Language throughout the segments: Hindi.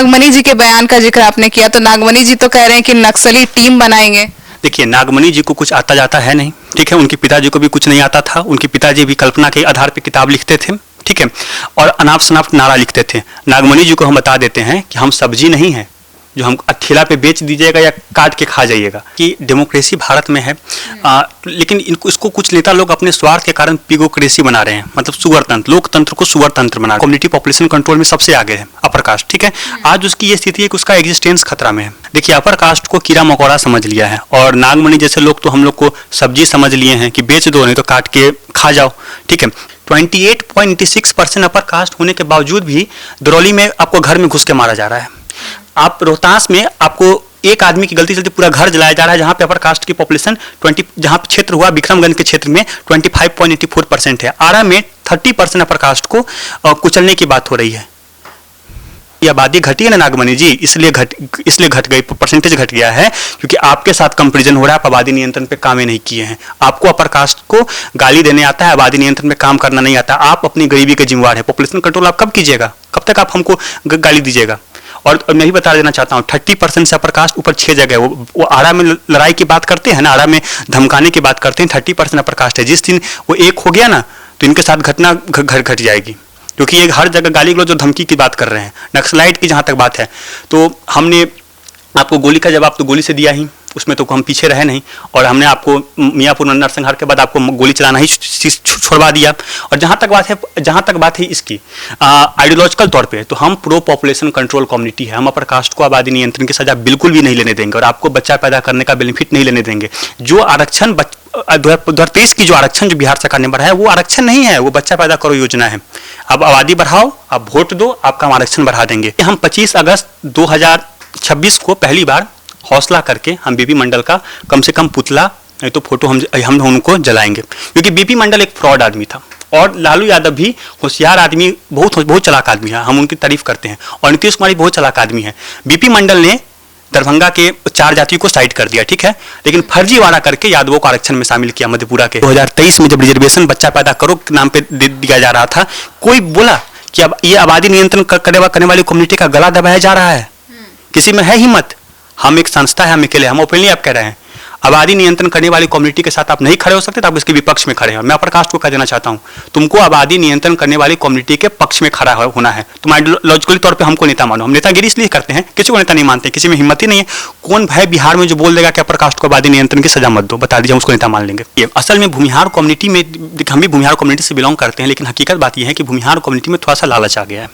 नागमणि जी के बयान का जिक्र आपने किया, तो नागमणि जी तो कह रहे हैं कि नक्सली टीम बनाएंगे। देखिए, नागमणि जी को कुछ आता जाता है नहीं, ठीक है। उनके पिताजी को भी कुछ नहीं आता था। उनके पिताजी भी कल्पना के आधार पर किताब लिखते थे, ठीक है, और अनाप शनाप नारा लिखते थे। नागमणि जी को हम बता देते हैं कि हम सब्जी नहीं है जो हम ठेला पे बेच दीजिएगा या काट के खा जाइएगा। कि डेमोक्रेसी भारत में है, लेकिन इसको कुछ नेता लोग अपने स्वार्थ के कारण पिगोक्रेसी बना रहे हैं, मतलब सुअर तंत्र, लोकतंत्र को सुअर तंत्र बना रहे हैं। कम्युनिटी पॉपुलेशन कंट्रोल में सबसे आगे है अपर कास्ट, ठीक है। आज उसकी ये स्थिति है कि उसका एग्जिस्टेंस खतरा में है। देखिए, अपर कास्ट को कीड़ा मकोड़ा समझ लिया है, और नागमणि जैसे लोग तो हम लोग को सब्जी समझ लिए हैं कि बेच दो, नहीं तो काट के खा जाओ, ठीक है। 28.86% अपर कास्ट होने के बावजूद भी दरौली में आपको घर में घुस के मारा जा रहा है। आप रोहतास में आपको एक आदमी की गलती चलते पूरा घर जलाया जा रहा है, जहां पे अपर कास्ट की पॉपुलेशन 20, जहां पे क्षेत्र हुआ विक्रमगंज के क्षेत्र में 25.84% है। आरा में 30% अपर कास्ट को कुचलने की बात हो रही है। ये आबादी घटी है ना नागमणि जी, इसलिए घट गई, परसेंटेज घट गया है, क्योंकि आपके साथ कंपेरिजन हो रहा है। आप आबादी नियंत्रण पे काम ही नहीं किए हैं। आपको अपर कास्ट को गाली देने आता है, आबादी नियंत्रण पे काम करना नहीं आता। आप अपनी गरीबी के जिम्मेवार है। पॉपुलेशन कंट्रोल आप कब कीजिएगा? कब तक आप हमको गाली दीजिएगा? और मैं भी बता देना चाहता हूँ, 30% से अपर कास्ट ऊपर 6 जगह वो आरा में लड़ाई की बात करते हैं ना, आरा में धमकाने की बात करते हैं। 30% अपर कास्ट है। जिस दिन वो एक हो गया ना, तो इनके साथ घटना घट जाएगी, क्योंकि ये हर जगह गाली गलौज और धमकी की बात कर रहे हैं। नक्सलाइट की जहाँ तक बात है, तो हमने आपको गोली का जवाब तो गोली से दिया ही, उसमें तो हम पीछे रहे नहीं। और हमने आपको मियाँपुर नरसंहार के बाद आपको गोली चलाना ही छोड़वा दिया। और जहाँ तक बात है इसकी आइडियोलॉजिकल तौर पे, तो हम प्रो पॉपुलेशन कंट्रोल कम्युनिटी है। हम अपर कास्ट को आबादी नियंत्रण की सजा बिल्कुल भी नहीं लेने देंगे, और आपको बच्चा पैदा करने का बेनिफिट नहीं लेने देंगे। जो आरक्षण 2023 की जो आरक्षण जो बिहार सरकार ने बढ़ाया, वो आरक्षण नहीं है, वो बच्चा पैदा करो योजना है। अब आबादी बढ़ाओ, आप वोट दो, आपका हम आरक्षण बढ़ा देंगे। हम 25 अगस्त 2026 को पहली बार हौसला करके हम बीपी मंडल का कम से कम पुतला, नहीं तो फोटो हम उनको जलाएंगे, क्योंकि बीपी मंडल एक फ्रॉड आदमी था। और लालू यादव भी होशियार आदमी, बहुत चालाक आदमी है, हम उनकी तारीफ करते हैं। और नीतीश कुमार भी बहुत चालाक आदमी है। बीपी मंडल ने दरभंगा के 4 जातियों को साइड कर दिया, ठीक है, लेकिन फर्जीवाड़ा करके यादवों को आरक्षण में शामिल किया। मधेपुरा के 2023 में जब रिजर्वेशन बच्चा पैदा करो के नाम पे दिया जा रहा था, कोई बोला कि अब ये आबादी नियंत्रण करने वाली कम्युनिटी का गला दबाया जा रहा है? किसी में है हिम्मत? हम एक संस्था है, हम अकेले, हम ओपनली आप कह रहे हैं आबादी नियंत्रण करने वाली कम्युनिटी के साथ आप नहीं खड़े हो सकते, तो आप इसके विपक्ष में खड़े हैं। मैं अपर कास्ट को कह देना चाहता हूं, तुमको आबादी नियंत्रण करने वाली कम्युनिटी के पक्ष में खड़ा होना है। तुम आइडियोलॉजिकली तौर पे हमको नेता मानो। हम नेतागिरी इसलिए करते हैं, किसी को नेता नहीं मानते, किसी में हिम्मत ही नहीं है। कौन है बिहार में जो बोल देगा कि अपर कास्ट को आबादी नियंत्रण की सजा मत दो? बता दीजिए, हम उसको नेता मान लेंगे। ये असल में भूमिहार कम्युनिटी में, हम भी भूमिहार कम्युनिटी से बिलोंग करते हैं, लेकिन हकीकत बात यह है कि भूमिहार कम्युनिटी में थोड़ा सा लालच आ गया है।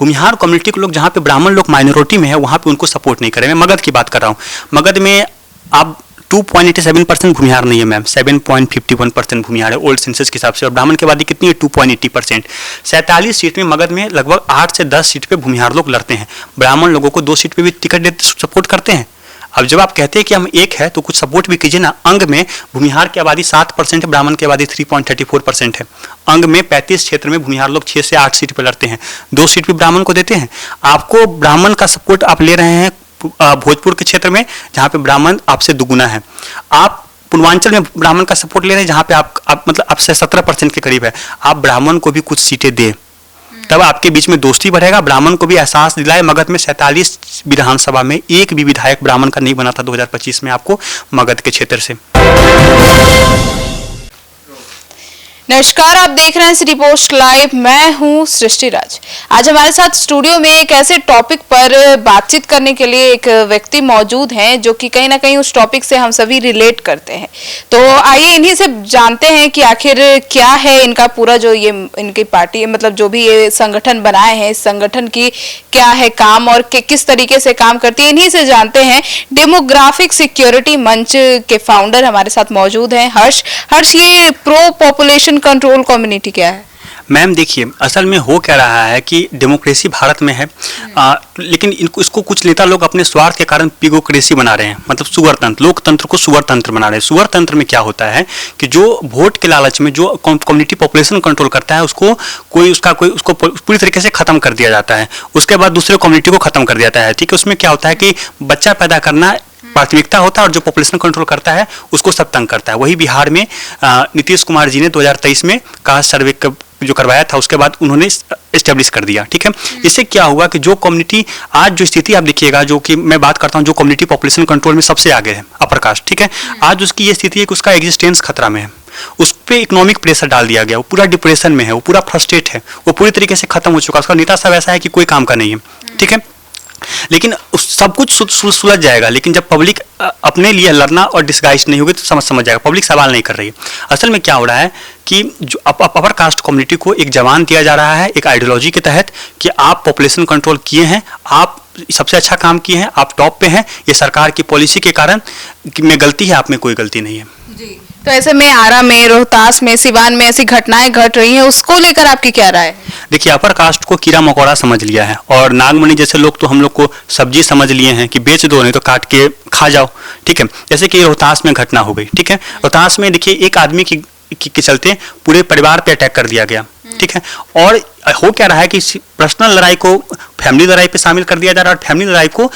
भूमिहार कम्युनिटी के लोग, जहाँ पे ब्राह्मण लोग माइनॉरिटी में है, वहाँ पे उनको सपोर्ट नहीं करें। मैं मगध की बात कर रहा हूँ। मगध में आप 2.87% भूमिहार नहीं है मैम, 7.51% भूमिहार है ओल्ड सेंसस के हिसाब से। और ब्राह्मण की आबादी कितनी है? 2.80%। 47 सीट में मगध में लगभग 8 से 10 सीट पे भूमिहार लोग लड़ते हैं। ब्राह्मण लोगों को 2 सीट पे भी टिकट देते, सपोर्ट करते हैं। अब जब आप कहते हैं कि हम एक है, तो कुछ सपोर्ट भी कीजिए ना। अंग में भूमिहार की आबादी 7% है, ब्राह्मण की आबादी 3.34% है। अंग में 35 क्षेत्र में भूमिहार लोग 6 से 8 सीट पर लड़ते हैं, 2 सीट भी ब्राह्मण को देते हैं। आपको ब्राह्मण का सपोर्ट आप ले रहे हैं भोजपुर के क्षेत्र में, जहाँ पे ब्राह्मण आपसे दुगुना है। आप पूर्वांचल में ब्राह्मण का सपोर्ट ले रहे हैं, जहाँ पे आप मतलब आपसे 17% के करीब है। आप ब्राह्मण को भी कुछ सीटें दें, तब आपके बीच में दोस्ती बढ़ेगा। ब्राह्मण को भी एहसास दिलाए। मगध में 47 विधानसभा में एक भी विधायक ब्राह्मण का नहीं बना था 2025 में, आपको मगध के क्षेत्र से। नमस्कार, आप देख रहे हैं सिटी पोस्ट लाइव। मैं हूं सृष्टि राज। आज हमारे साथ स्टूडियो में एक ऐसे टॉपिक पर बातचीत करने के लिए एक व्यक्ति मौजूद हैं जो कि कहीं ना कहीं उस टॉपिक से हम सभी रिलेट करते हैं। तो आइए इन्हीं से जानते हैं कि आखिर क्या है इनका पूरा जो ये इनकी पार्टी, मतलब जो भी ये संगठन बनाए हैं, इस संगठन की क्या है काम और किस तरीके से काम करती है। इन्हीं से जानते हैं। डेमोग्राफिक सिक्योरिटी मंच के फाउंडर हमारे साथ मौजूद हैं हर्ष, ये प्रो पॉपुलेशन कंट्रोल कम्युनिटी क्या है? मैम देखिए, असल में हो क्या रहा है कि डेमोक्रेसी भारत में है, लेकिन इसको कुछ नेता लोग अपने स्वार्थ के कारण पिगोक्रेसी बना रहे हैं, मतलब सुअर तंत्र, लोकतंत्र को सुअर तंत्र बना रहे हैं। सुअर तंत्र में क्या होता है कि जो वोट के लालच में जो कम्युनिटी पॉपुलेशन कंट्रोल करता है, उसको उसको पूरी तरीके से खत्म कर दिया जाता है। उसके बाद दूसरे कम्युनिटी को खत्म कर दिया जाता है, ठीक है। उसमें क्या होता है कि बच्चा पैदा करना प्राथमिकता होता है, और जो पॉपुलेशन कंट्रोल करता है उसको सब तंग करता है। वही बिहार में नीतीश कुमार जी ने 2023 में कास्ट सर्वे जो करवाया था उसके बाद उन्होंने एस्टेब्लिश कर दिया। ठीक है, इससे क्या हुआ कि जो कम्युनिटी आज जो स्थिति आप देखिएगा, जो कि मैं बात करता हूँ जो कम्युनिटी पॉपुलेशन कंट्रोल में सबसे आगे है, अपर कास्ट, ठीक है, आज उसकी ये स्थिति है कि उसका एग्जिस्टेंस खतरा में है, उस पर इकोनॉमिक प्रेशर डाल दिया गया, वो पूरा डिप्रेशन में है, वो पूरा फ्रस्ट्रेट है, वो पूरी तरीके से खत्म हो चुका है, उसका नेता सब ऐसा है कि कोई काम का नहीं है। ठीक है, लेकिन सब कुछ सुलझ जाएगा, लेकिन जब पब्लिक अपने लिए लड़ना और डिस्गाइज नहीं होगी तो समझ जाएगा। पब्लिक सवाल नहीं कर रही है। असल में क्या हो रहा है कि जो अपर कास्ट कम्युनिटी को एक जवान दिया जा रहा है एक आइडियोलॉजी के तहत कि आप पॉपुलेशन कंट्रोल किए हैं, आप सबसे अच्छा काम किए हैं, आप टॉप पे हैं, ये सरकार की पॉलिसी के कारण में गलती है, आप में कोई गलती नहीं है जी। तो ऐसे में आरा में, रोहतास में, सिवान में ऐसी घटनाएं घट रही हैं, उसको लेकर आपकी क्या राय है? देखिए, अपर कास्ट को कीड़ा मकोड़ा समझ लिया है और नागमणि जैसे लोग तो हम लोग को सब्जी समझ लिए हैं कि बेच दो नहीं तो काट के खा जाओ। ठीक है, जैसे कि रोहतास में घटना हो गई। ठीक है, रोहतास में देखिए एक आदमी के चलते पूरे परिवार पे अटैक कर दिया गया। ठीक है, और हो क्या रहा है कि पर्सनल लड़ाई को फैमिली लड़ाई पे शामिल कर दिया जा रहा है और फैमिली लड़ाई को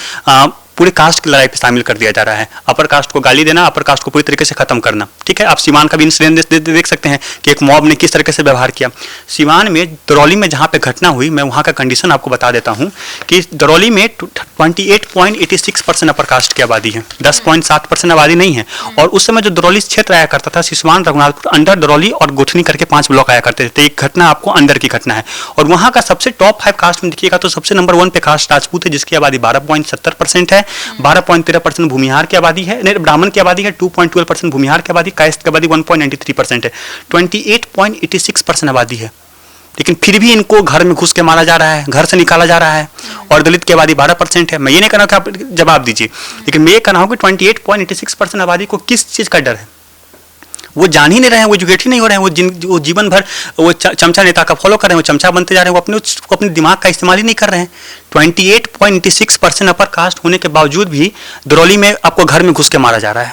पूरे कास्ट की लड़ाई पे शामिल कर दिया जा रहा है। अपर कास्ट को गाली देना, अपर कास्ट को पूरी तरीके से खत्म करना। ठीक है, आप सीवान का भी इंसिडेंट देख सकते हैं कि एक मॉब ने किस तरीके से व्यवहार किया। सीवान में दरौली में जहाँ पे घटना हुई, मैं वहाँ का कंडीशन आपको बता देता हूँ कि दरौली में 28.86% अपर कास्ट की आबादी है, 10.7% आबादी नहीं है। और उस समय जो दरौली क्षेत्र आया करता था, सिसवान, रघुनाथपुर, अंडर दरौली और गोठनी करके 5 ब्लॉक आया करते थे। एक घटना आपको अंदर की घटना है। और वहाँ का सबसे टॉप 5 कास्ट में देखिएगा तो सबसे नंबर 1 पे कास्ट राजपूत है, जिसकी आबादी 12.70% है। 12.13% भूमिहार की आबादी है, ब्राह्मण की आबादी है 2.12% भूमिहार की आबादी, कायस्थ की आबादी 1.93% है। 28.86% आबादी है, लेकिन फिर भी इनको घर में घुस के मारा जा रहा है, घर से निकाला जा रहा है। और दलित की आबादी 12% है। मैं ये नहीं कह रहा कि आप जवाब दीजिए, लेकिन मैं ये कह रहा हूँ कि 28.86% आबादी को किस चीज़ का डर है? वो जान ही नहीं रहे हैं, वो एजुकेट ही नहीं हो रहे हैं, वो जीवन भर वो चमचा नेता का फॉलो कर रहे हैं, वो चमचा बनते जा रहे हैं, वो अपने दिमाग का इस्तेमाल ही नहीं कर रहे हैं। 28.86% अपर कास्ट होने के बावजूद भी दरौली में आपको घर में घुस के मारा जा रहा है।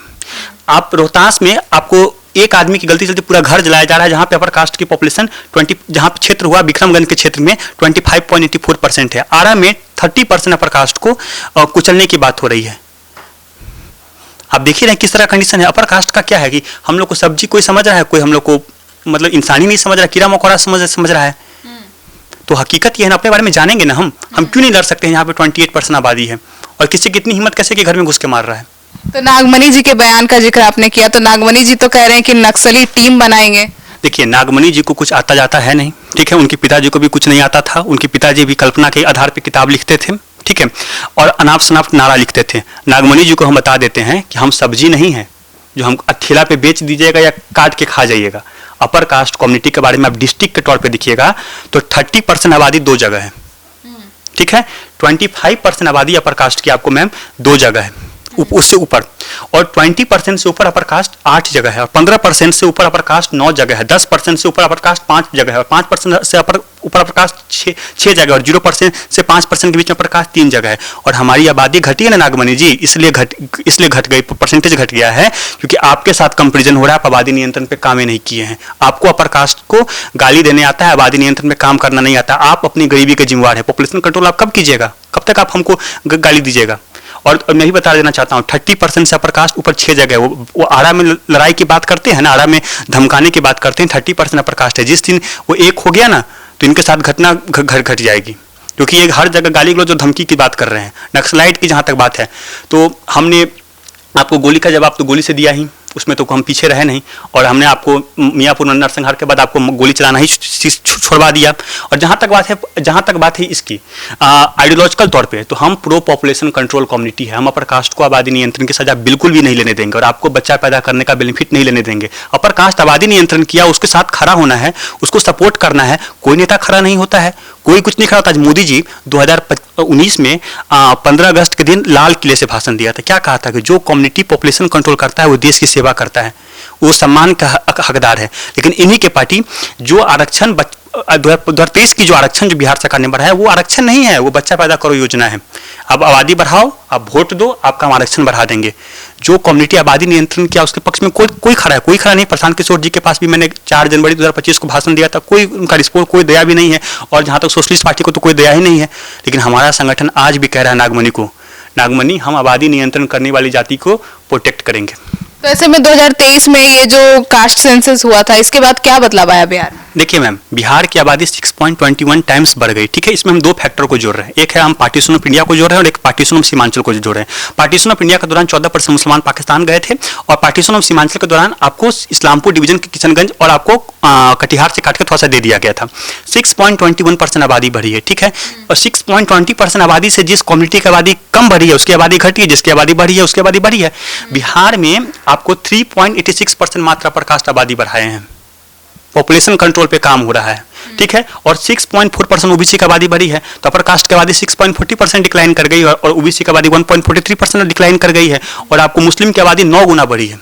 आप रोहतास में आपको एक आदमी की गलती चलते पूरा घर जलाया जा रहा है, जहाँ पे अपर कास्ट की पॉपुलेशन जहाँ पे क्षेत्र हुआ विक्रमगंज के क्षेत्र में 25.84% है। आरा में 30% अपर कास्ट को कुचलने की बात हो रही है। आप देख ही रहे हैं किस तरह कंडीशन है। अपर कास्ट का क्या है कि हम लोग को सब्जी कोई समझ रहा है, कोई हम लोग को मतलब इंसानी नहीं समझ रहा, कीड़ा मकोड़ा समझ रहा है। तो हकीकत ये है ना, अपने बारे में जानेंगे ना, हम क्यों नहीं लड़ सकते हैं? यहाँ पे 28% आबादी है और किसी की इतनी हिम्मत कैसे कि घर में घुस के मार रहा है। तो नागमणि जी के बयान का जिक्र आपने किया, तो नागमणि जी तो कह रहे हैं कि नक्सली टीम बनाएंगे। देखिए, नागमणि जी को कुछ आता जाता है नहीं। ठीक है, उनके पिताजी को भी कुछ नहीं आता था। उनके पिताजी भी कल्पना के आधार पर किताब लिखते थे। ठीक है, और अनाप शनाप नारा लिखते थे। नागमणि जी को हम बता देते हैं कि हम सब्जी नहीं है जो हम ठेला पे बेच दीजिएगा या काट के खा जाइएगा। अपर कास्ट कम्युनिटी के बारे में आप डिस्ट्रिक्ट के तौर पे देखिएगा तो 30% आबादी 2 जगह है। ठीक है, 25% आबादी अपर कास्ट की आपको मैम 2 जगह है, उससे ऊपर। और 20% से ऊपर अपर कास्ट 8 जगह है, और 15% से ऊपर अपर कास्ट 9 जगह है, 10% से ऊपर अपर कास्ट 5 जगह है, और 5% से ऊपर अपर कास्ट 6 जगह, और 0% से 5% के बीच में अपर कास्ट 3 जगह है। और हमारी आबादी घटी है ना नागमणि जी, इसलिए घट गई, परसेंटेज घट गया है, क्योंकि आपके साथ कंपेरिजन हो रहा है। आप आबादी नियंत्रण पे काम नहीं किए हैं। आपको अपर कास्ट को गाली देने आता है, आबादी नियंत्रण पे काम करना नहीं आता। आप अपनी गरीबी के जिम्मेवार है। पॉपुलेशन कंट्रोल आप कब कीजिएगा? कब तक आप हमको गाली दीजिएगा? और मैं भी बता देना चाहता हूँ 30% से अपर कास्ट ऊपर 6 जगह। वो आरा में लड़ाई की बात करते हैं ना, आरा में धमकाने की बात करते हैं। 30% अपर कास्ट है। जिस दिन वो एक हो गया ना तो इनके साथ घटना घट जाएगी, क्योंकि ये हर जगह गाली गलौज और धमकी की बात कर रहे हैं। नक्सलाइट की जहाँ तक बात है तो हमने आपको गोली का जवाब तो गोली से दिया ही, उसमें तो हम पीछे रहे नहीं। और हमने आपको मियाँपुर नरसंहार के बाद आपको गोली चलाना ही छोड़वा दिया। और जहाँ तक बात है इसकी आइडियोलॉजिकल तौर पे, तो हम प्रो पॉपुलेशन कंट्रोल कम्युनिटी है। हम अपर कास्ट को आबादी नियंत्रण की सजा बिल्कुल भी नहीं लेने देंगे और आपको बच्चा पैदा करने का बेनिफिट नहीं लेने देंगे। अपर कास्ट आबादी नियंत्रण किया, उसके साथ खड़ा होना है, उसको सपोर्ट करना है। कोई नेता खड़ा नहीं होता है, कोई कुछ नहीं खड़ा होता। आज मोदी जी 2019 में 15 अगस्त के दिन लाल किले से भाषण दिया था। क्या कहा था कि जो कम्युनिटी पॉपुलेशन कंट्रोल करता है वो देश की सेवा करता है, वो सम्मान का हकदार है। लेकिन इन्हीं के पार्टी जो आरक्षण 2023 की जो आरक्षण जो बिहार सरकार ने बढ़ाया, वो आरक्षण नहीं है, वो बच्चा पैदा करो योजना है। अब आबादी बढ़ाओ, आप वोट दो, आपका हम आरक्षण बढ़ा देंगे। जो कम्युनिटी आबादी नियंत्रण किया उसके पक्ष में कोई खड़ा है? कोई खड़ा नहीं। प्रशांत किशोर जी के पास भी मैंने 4 जनवरी 2025 को भाषण दिया था, कोई उनका रिस्पॉन्स, कोई दया भी नहीं है। और जहाँ तक सोशलिस्ट पार्टी को तो कोई दया ही नहीं है। लेकिन हमारा संगठन आज भी कह रहा है नागमणि हम आबादी नियंत्रण करने वाली जाति को प्रोटेक्ट करेंगे। तो ऐसे में 2023 में ये जो कास्ट सेंसस हुआ था, इसके बाद क्या बदलाव आया बिहार में? देखिए मैम, बिहार की आबादी 6.21 टाइम्स बढ़ गई, ठीक है। इसमें हम दो फैक्टर को जोड़ रहे हैं, एक है हम पार्टीशन ऑफ इंडिया को जोड़ रहे हैं और एक पार्टीशन ऑफ सीमांचल को जोड़ रहे हैं। पार्टीशन ऑफ इंडिया के दौरान 14% मुसलमान पाकिस्तान गए थे और पार्टीशन ऑफ सीमांचल के दौरान आपको इस्लामपुर डिवीजन के किशनगंज और आपको कटिहार से काट के थोड़ा सा दे दिया गया था। 6.21% आबादी बढ़ी है, ठीक है। और 6.20% आबादी से जिस कम्युनिटी की आबादी कम बढ़ी है उसकी आबादी घटी है, जिसकी आबादी बढ़ी है उसकी आबादी बढ़ी है। बिहार में आपको 3.86% मात्र अपर कास्ट आबादी बढ़ाए हैं, पॉपुलेशन कंट्रोल पे काम हो रहा है, ठीक है। और 6.4% ओबीसी की आबादी बढ़ी है, तो अपर कास्ट की आबादी 6.40% डिक्लाइन कर गई और ओबीसी की आबादी 1.43% डिक्लाइन कर गई है। और आपको मुस्लिम की आबादी 9 गुना बढ़ी है।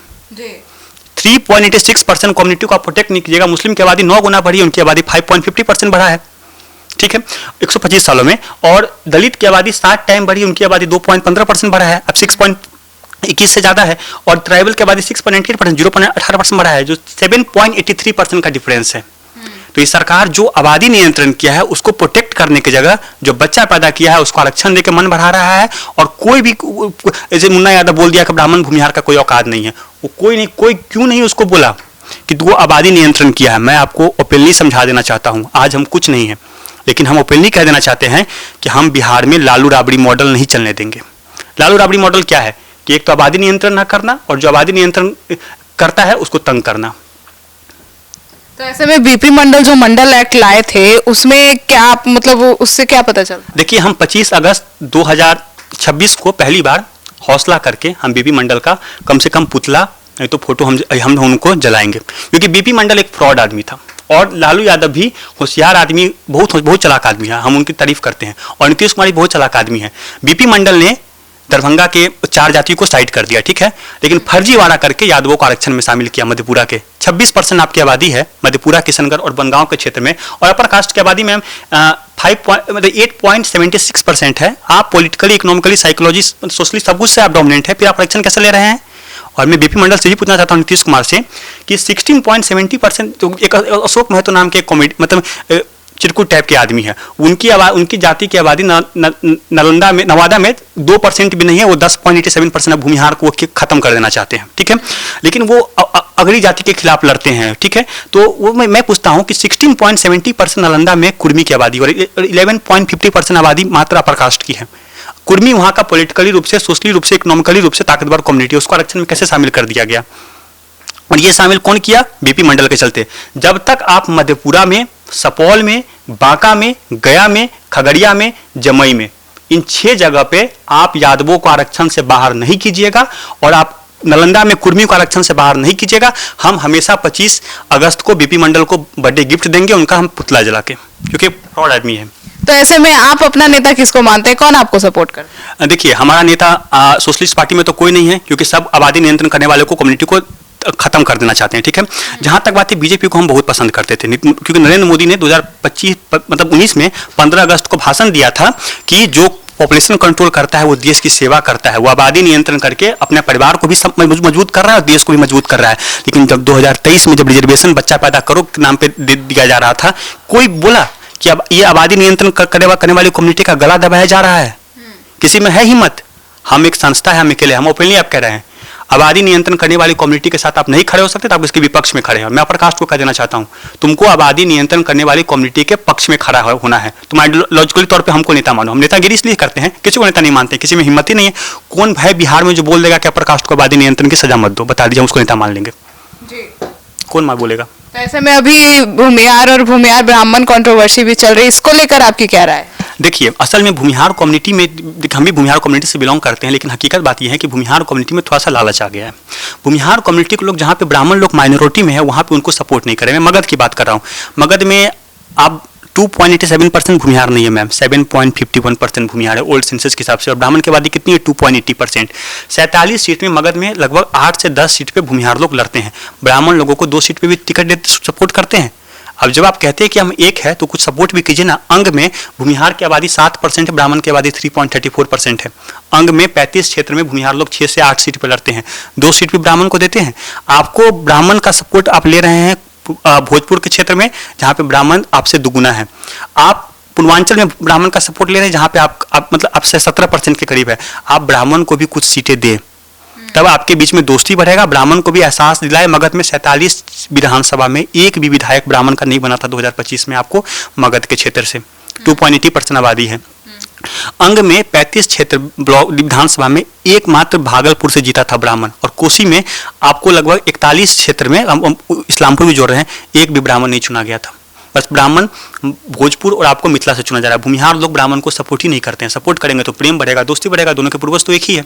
3.86% कम्युनिटी को आप प्रोटेक्ट नहीं कीजिएगा, मुस्लिम की आबादी 9 गुना बढ़ी है, उनकी आबादी 5.50% बढ़ा है, ठीक है, 125 सालों में। और दलित की आबादी 60 टाइम बढ़ी, उनकी आबादी 2.15% बढ़ा है, अब 6.21 से ज्यादा है। और ट्राइबल की आबादी 6.98%, 0.18% बढ़ा है, जो 7.83% का डिफरेंस है। तो ये सरकार जो आबादी नियंत्रण किया है उसको प्रोटेक्ट करने की जगह जो बच्चा पैदा किया है उसको आरक्षण देकर मन बढ़ा रहा है। और कोई भी, जैसे मुन्ना यादव बोल दिया कि ब्राह्मण भूमिहार का कोई औकात नहीं है, वो कोई नहीं, कोई क्यों नहीं उसको बोला कि वो आबादी नियंत्रण किया है। मैं आपको ओपनली समझा देना चाहता हूँ, आज हम कुछ नहीं है, लेकिन हम ओपनली कह देना चाहते हैं कि हम बिहार में लालू राबड़ी मॉडल नहीं चलने देंगे। लालू राबड़ी मॉडल क्या है कि एक तो आबादी नियंत्रण ना करना और जो आबादी नियंत्रण करता है उसको तंग करना। तो ऐसे में बीपी मंडल जो मंडल एक्ट लाए थे उसमें क्या मतलब उससे क्या पता चला? देखिए, हम 25 अगस्त 2026 को पहली बार हौसला करके हम बीपी मंडल का कम से कम पुतला नहीं तो फोटो हम उनको जलाएंगे, क्योंकि बीपी मंडल एक फ्रॉड आदमी था और लालू यादव भी होशियार आदमी, बहुत चालाक आदमी है, हम उनकी तारीफ करते हैं। और नीतीश कुमार बहुत चालाक आदमी है। बीपी मंडल ने दरभंगा के 4 जातियों को साइड कर दिया, ठीक है, लेकिन फर्जी वादा करके यादवों को आरक्षण में शामिल किया। मधेपुरा के 26% आपकी आबादी है, मधेपुरा, किशनगढ़ और बनगांव के क्षेत्र में, और अपर कास्ट की आबादी में 8.76% है। आप पॉलिटिकली, इकोनॉमिकली, साइकोलॉजी, सोशली सब कुछ से आप डोमिनेंट है, फिर आप आरक्षण कैसे ले रहे हैं? और मैं बीपी मंडल से ही पूछना चाहता हूँ नीतीश कुमार से कि 16.70% तो एक अशोक महतो नाम के कॉमेडी मतलब चिरकुट टाइप के आदमी है, उनकी जाति की आबादी नवादा में 2% भी नहीं है, वो 10.87% भूमिहार को खत्म कर देना चाहते हैं, ठीक है, लेकिन वो अगली जाति के खिलाफ लड़ते हैं, ठीक है। तो वो मैं पूछता हूँ कि 16.70% नालंदा में कुर्मी की आबादी और 11.50% आबादी मात्र अपर कास्ट की है। कुर्मी वहाँ का पॉलिटिकली रूप से, सोशली रूप से, इकोनॉमिकली रूप से ताकतवर कम्युनिटी, उसको आरक्षण में कैसे शामिल कर दिया गया? और ये शामिल कौन किया? बीपी मंडल के चलते। जब तक आप मधेपुरा में, सुपौल में, बांका में, गया में, खगड़िया में, जमुई में, इन 6 जगह पे आप यादवों को आरक्षण से बाहर नहीं कीजिएगा और आप नालंदा में कुर्मी को आरक्षण से बाहर नहीं कीजिएगा, हम हमेशा 25 अगस्त को बीपी मंडल को बर्थडे गिफ्ट देंगे, उनका हम पुतला जला के, क्योंकि फ्रॉड आदमी है। तो ऐसे में आप अपना नेता किसको मानते हैं, कौन आपको सपोर्ट करता है? देखिए, हमारा नेता सोशलिस्ट पार्टी में तो कोई नहीं है, क्योंकि सब आबादी नियंत्रण करने वाले को, कम्युनिटी को खत्म कर देना चाहते हैं, ठीक है। जहां तक बात है, बीजेपी को हम बहुत पसंद करते थे, क्योंकि नरेंद्र मोदी ने 2025 मतलब 19 में 15 अगस्त को भाषण दिया था कि जो पॉपुलेशन कंट्रोल करता है वो देश की सेवा करता है, वो आबादी नियंत्रण करके अपने परिवार को भी मजबूत कर रहा है और देश को भी मजबूत कर रहा है। लेकिन जब 2023 में जब रिजर्वेशन बच्चा पैदा करो के नाम पे दे दिया जा रहा था, कोई बोला कि अब ये आबादी नियंत्रण करने वाली कम्युनिटी का गला दबाया जा रहा है? किसी में है हिम्मत? हम एक संस्था है, हम अकेले, हम ओपनली आप कह रहे हैं आबादी नियंत्रण करने वाली कम्युनिटी के साथ आप नहीं खड़े हो सकते, तो आप इसके विपक्ष में खड़े हैं। मैं अपर कास्ट को कह देना चाहता हूं, तुमको आबादी नियंत्रण करने वाली कम्युनिटी के पक्ष में खड़ा होना है। तुम आइडियोलॉजिकली तौर पे हमको नेता मानो, हम नेतागिरी इसलिए करते हैं, किसी को नेता नहीं मानते, किसी में हिम्मत ही नहीं है। कौन भाई बिहार में जो बोल देगा कि अपर कास्ट को आबादी नियंत्रण की सजा मत दो, बता दीजिए, उसको नेता मान लेंगे? कौन मार बोलेगा? तो ऐसे में अभी भूमिहार और भूमिहार ब्राह्मण कंट्रोवर्सी भी चल रही है, इसको लेकर आपकी क्या राय है? देखिए, असल में भूमिहार कम्युनिटी में, हम भी भूमिहार कम्युनिटी से बिलोंग करते हैं, लेकिन हकीकत बात यह है कि भूमिहार कम्युनिटी में थोड़ा सा लालच आ गया है। भूमिहार कम्युनिटी के लोग, जहाँ पे ब्राह्मण लोग माइनॉरिटी में है, वहाँ पे उनको सपोर्ट नहीं करें। मैं मगध की बात कर रहा हूँ, मगध में आप 2.87% भूमिहार नहीं है मैम, 7.51% भूमिहार है ओल्ड सेंसस के हिसाब से। और ब्राह्मण की आबादी कितनी है? 2.80%। 47 सीट में मगध में लगभग 8 से 10 सीट पे भूमिहार लोग लड़ते हैं, ब्राह्मण लोगों को 2 सीट पे भी टिकट देते, सपोर्ट करते हैं। अब जब आप कहते हैं कि हम एक है तो कुछ सपोर्ट भी कीजिए ना। अंग में भूमिहार की आबादी 7% है, ब्राह्मण की आबादी 3.34% है। अंग में 35 क्षेत्र में भूमिहार लोग 6 से 8 सीट पे लड़ते हैं, 2 सीट भी ब्राह्मण को देते हैं। आपको ब्राह्मण का सपोर्ट आप ले रहे हैं भोजपुर के क्षेत्र में, जहाँ पे ब्राह्मण आपसे दुगुना है। आप पूर्वांचल में ब्राह्मण का सपोर्ट ले रहे हैं, जहाँ पे आप मतलब आपसे 17% के करीब है। आप ब्राह्मण को भी कुछ सीटें दें, तब आपके बीच में दोस्ती बढ़ेगा। ब्राह्मण को भी एहसास दिलाए, मगध में 47 विधानसभा में एक भी विधायक ब्राह्मण का नहीं बना था 2025 में आपको मगध के क्षेत्र से। 2.80% आबादी है। अंग में 35 क्षेत्र ब्लॉक विधानसभा में एकमात्र भागलपुर से जीता था ब्राह्मण, और कोसी में आपको लगभग 41 क्षेत्र में, हम इस्लामपुर भी जोड़ रहे हैं, एक भी ब्राह्मण नहीं चुना गया था। बस ब्राह्मण भोजपुर और आपको मिथिला से चुना जा रहा है। भूमिहार लोग ब्राह्मण को सपोर्ट ही नहीं करते हैं। सपोर्ट करेंगे तो प्रेम बढ़ेगा, दोस्ती बढ़ेगा, दोनों के पूर्वज तो एक ही है।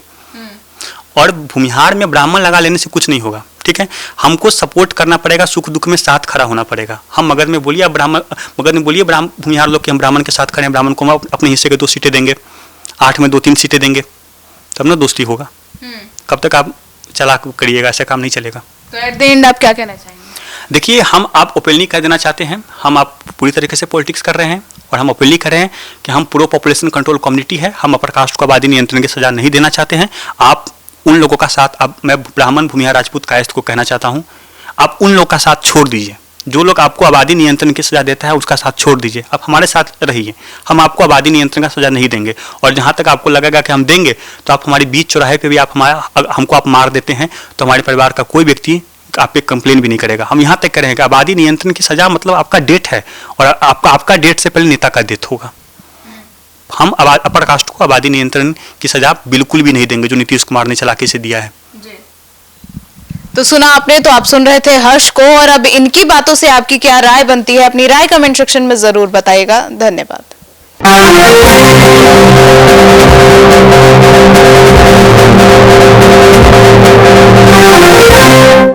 और भूमिहार में ब्राह्मण लगा लेने से कुछ नहीं होगा, ठीक है। हमको सपोर्ट करना पड़ेगा, सुख दुख में साथ खड़ा होना पड़ेगा। हम मगध में बोलिए, मगध में बोलिए भूमिहार लोग कि हम ब्राह्मण के साथ खड़े हैं, ब्राह्मण को हम अपने हिस्से के 2 सीटें देंगे, 8 में 2-3 सीटें देंगे, तब ना दोस्ती होगा। कब तक आप चला करिएगा, ऐसा काम नहीं चलेगा। तो एट द एंड आप क्या कहना चाहेंगे? देखिए, हम आप ओपनली कह देना चाहते हैं, हम आप पूरी तरीके से पॉलिटिक्स कर रहे हैं, और हम ओपनली कर रहे हैं कि हम प्रो पॉपुलेशन कंट्रोल कम्युनिटी है, हम अपर कास्ट को आबादी नियंत्रण की सजा नहीं देना चाहते हैं। आप उन लोगों का साथ, अब मैं ब्राह्मण भूमिहार राजपूत कायस्थ को कहना चाहता हूँ, आप उन लोग का साथ छोड़ दीजिए। जो लोग आपको आबादी नियंत्रण की सजा देता है उसका साथ छोड़ दीजिए, आप हमारे साथ रहिए। हम आपको आबादी नियंत्रण का सजा नहीं देंगे, और जहाँ तक आपको लगेगा कि हम देंगे तो आप हमारे बीच चौराहे पे भी आप हमको आप मार देते हैं तो हमारे परिवार का कोई व्यक्ति आप पे कंप्लेन भी नहीं करेगा। हम यहाँ तक करेंगे आबादी नियंत्रण की सजा मतलब आपका डेथ है, और आपका डेथ से पहले नेता का डेथ होगा। हम अपर कास्ट को आबादी नियंत्रण की सजा बिल्कुल भी नहीं देंगे, जो नीतीश कुमार ने चालाकी से दिया है। तो सुना आपने, तो आप सुन रहे थे हर्ष को, और अब इनकी बातों से आपकी क्या राय बनती है, अपनी राय कमेंट सेक्शन में जरूर बताइएगा। धन्यवाद।